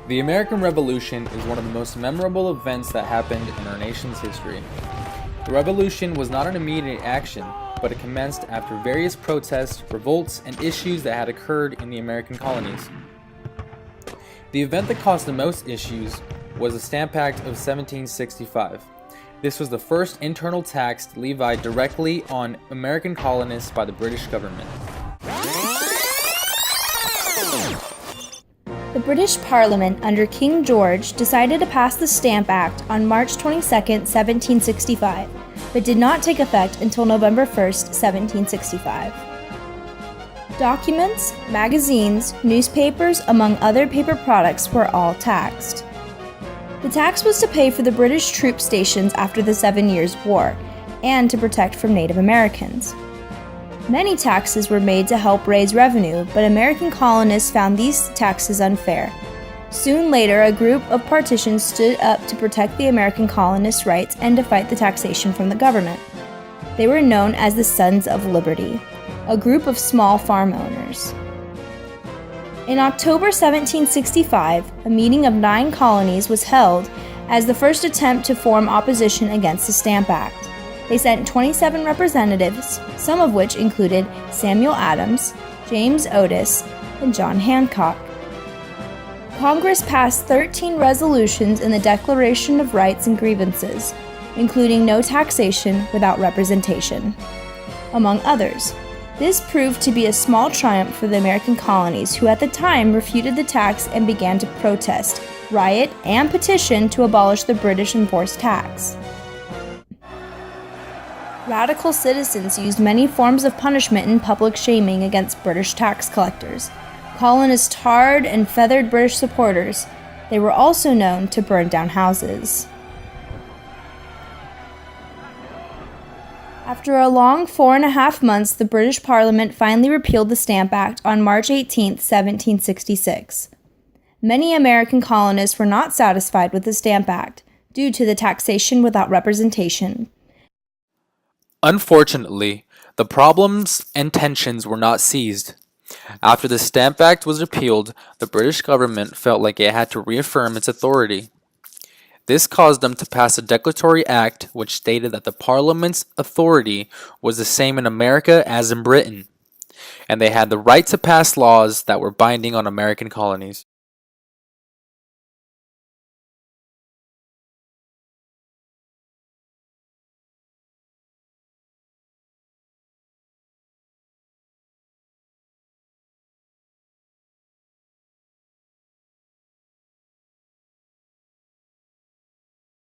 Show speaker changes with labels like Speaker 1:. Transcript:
Speaker 1: The American Revolution is one of the most memorable events that happened in our nation's history. The Revolution was not an immediate action, but it commenced after various protests, revolts, and issues that had occurred in the American colonies. The event that caused the most issues was the Stamp Act of 1765. This was the first internal tax levied directly on American colonists by the British government.
Speaker 2: The British Parliament under King George decided to pass the Stamp Act on March 22, 1765, but did not take effect until November 1, 1765. Documents, magazines, newspapers, among other paper products were all taxed. The tax was to pay for the British troop stations after the 7 Years' War, and to protect from Native Americans. Many taxes were made to help raise revenue, but American colonists found these taxes unfair. Soon later, a group of partisans stood up to protect the American colonists' rights and to fight the taxation from the government. They were known as the Sons of Liberty, a group of small farm owners. In October 1765, a meeting of 9 colonies was held as the first attempt to form opposition against the Stamp Act. They sent 27 representatives, some of which included Samuel Adams, James Otis, and John Hancock. Congress passed 13 resolutions in the Declaration of Rights and Grievances, including no taxation without representation, among others. This proved to be a small triumph for the American colonies, who at the time refuted the tax and began to protest, riot, and petition to abolish the British enforced tax. Radical citizens used many forms of punishment and public shaming against British tax collectors. Colonists tarred and feathered British supporters. They were also known to burn down houses. After a long 4.5 months, the British Parliament finally repealed the Stamp Act on March 18, 1766. Many American colonists were not satisfied with the Stamp Act due to the taxation without representation.
Speaker 1: Unfortunately, the problems and tensions were not ceased. After the Stamp Act was repealed, the British government felt like it had to reaffirm its authority. This caused them to pass a declaratory act which stated that the Parliament's authority was the same in America as in Britain, and they had the right to pass laws that were binding on American colonies.